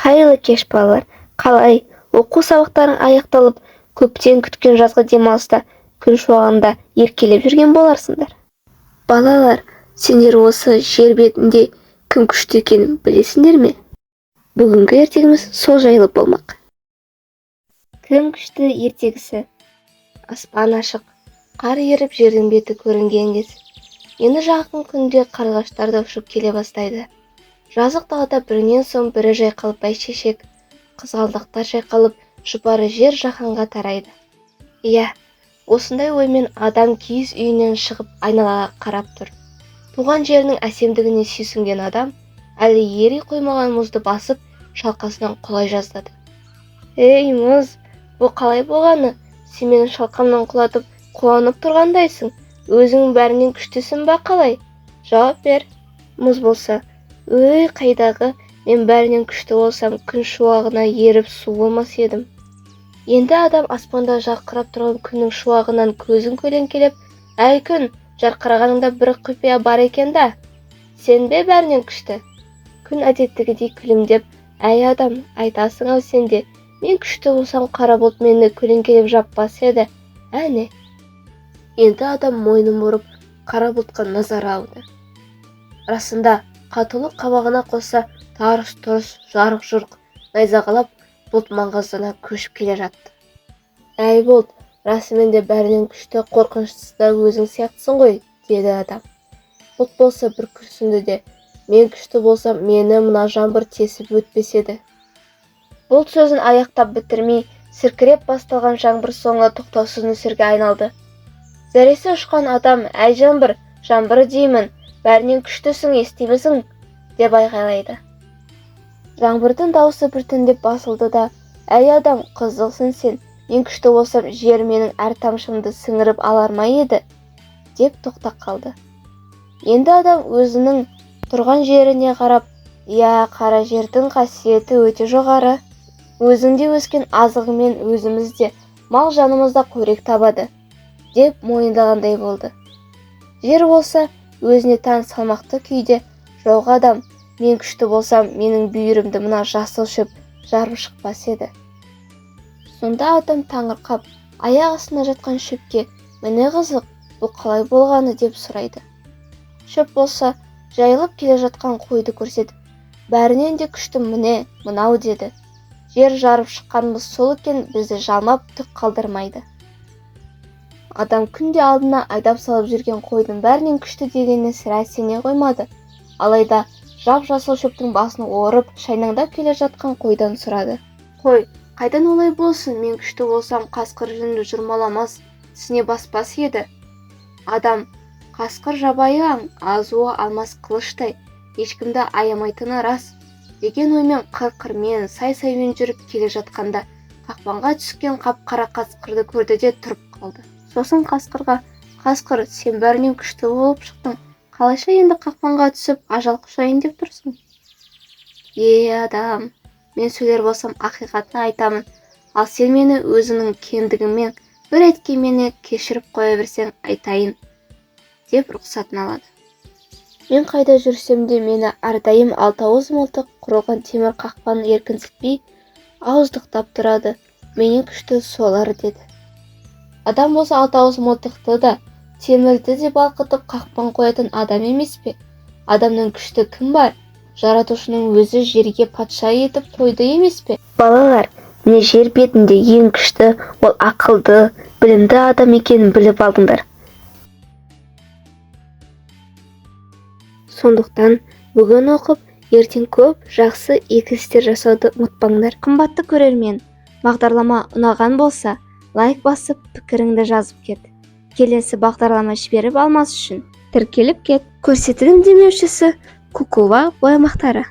Қайырлы кеш балалар. Қалай? Оқу сабақтарың аяқталып, көптен күткен жазғы демалыста күн шуағында еркелеп жүрген боларсыңдар. Балалар, сендер осы жер бетінде кім күшті екенін білесіңдер ме? Бүгінгі ертегіміз сол жайлы болмақ. Кім күшті ертегісі. Аспан ашық, қар еріп жердің беті көрінген кез. Енді жақын күнде қарлығаштар да ұшып келе бастайды. Жазық далада бірінен соң бірі жайқалып бәйшешек, қызғалдақтар жайқалып, жұпары жер жаһанға тарайды. Иә, осындай оймен адам киіз үйінен шығып айналаға қарап тұр. Туған жерінің әсемдігіне сүйсінген адам әлі ери қоймаған мұзды басып, шалқасынан құлай жаздады. Ей мұз, бұл қалай болғаны? Сен мені шалқамнан құлатып, қуанып тұрғандайсың. Өзің бәрінен күштісің ба қалай? Жауап бер. Мұз болса, өй қайдағы, мен бәрінен күшті болсам, күн шуағына еріп су болмас едім. Енді адам аспанда жарқырап тұрған күннің шуағынан көзін көлеңкелеп, әй күн, жарқырағаныңда бір құпия бар екен да. Сен бе бәрінен күшті? Күн әдеттегідей күлімдеп, әй адам, айтасың ау сенде, мен күшті болсам қара бұлт мені көлеңкелеп жаппас еді. Әне. Енді адам мойнын бұрып, қара бұлтқа назар ауды. Расында, қатулы қабағына қоса тарыс-тұрыс, жарық-жұрқ, найзағалап, бұлт маңғаздана көшіп келе жатты. Әй бұлт, расымен де бәрінен күшті, қорқыныштысы да өзің сияқтысың ғой, деді адам. Бұлт болса бір күрсінді де, мен күшті болсам, мені мына жаңбыр тесіп өтпес еді. Бұлт сөзін аяқтап бітірмей, сіркіреп басталған жаңбыр соңы тоқтаусыз нөсерге айналды. Зәресі ұшқан адам, әй жаңбыр, жаңбыр деймін, бәрінен күштісің, естимісің, деп айғайлайды. Жаңбырдың дауысы біртіндеп басылды да, әй адам, қызықсың сен, мен күшті болсам, жер менің әр тамшымды сіңіріп алар ма еді, деп тоқтап қалды. Енді адам өзінің тұрған жеріне қарап, иә, қара жердің қасиеті өте жоғары. Өзіңде өскен азығымен өзімізде, мал жанымызда қорек табады, деп мойындағандай болды. Жер болса, өзіне тән салмақты күйде, жоқ адам, мен күшті болсам, менің бүйірімді мына жасыл шөп жарып шықпас еді. Сонда адам таңырқап, аяқ астында жатқан шөпке, міне қызық, бұл қалай болғаны деп сұрайды. Шөп болса, жайылып келе жатқан қойды көрсетіп, бәрінен де күшті міне, мынау деді. Жер жарып шыққанымыз сол екен, бізді жалмап түк қалдырмайды. Адам күнде алдына айдап салып жүрген қойдың бәрінен күшті дегеніне сірә сене қоймады. Алайда жап-жасыл шөптің басын орып, шайнаңдап келе жатқан қойдан сұрады. Қой, қайдан олай болсын, мен күшті болсам, қасқыр жүнді жүрмаламас, тісіне баспас еді. Адам, қасқыр жабайы аң, азуы алмас қылыштай, ешкімді аямайтыны рас, деген оймен қырқырмен, сай-саймен жүріп келе жатқанда, қақпанға түскен қап-қара қасқырды көрді де тұрып қалды. Сосын қасқырға, қасқыр, сен бәрінен күшті болып шықтың, қалайша енді қақпанға түсіп, ажал құшайын деп тұрсың? Адам, мен сөйлер болсам ақиқатын айтамын, ал сен мені өзіңнің кеңдігіңмен бір еткенмені кешіріп қоя берсең айтайын, деп рұқсатын алады. Мен қайда жүрсем де мені әрдайым алтауыз мылтық құрылған темір қақпаны еркінсітпей, ауыздықтап тұрады. Менен күшті солар деді. Адам болса алтауыз мылтықты да, темірді де балқытып қақпан қоятын адам емес пе? Адамның күшті кім бар? Жаратушының өзі жерге патша етіп қойды емес пе? Балалар, міне жер бетінде ең күшті, ол ақылды, білімді адам екенін біліп алдыңдар. Сондықтан бүгін оқып, ертең көп жақсы игі істер жасауды ұмытпаңдар. Қымбатты көрермен, бағдарлама ұнаған болса, лайк басып, пікіріңді жазып кет. Келесі бағдарлама жіберіп алмас үшін тіркеліп кет. Көрсетілім демеушісі Кукула боямақтары.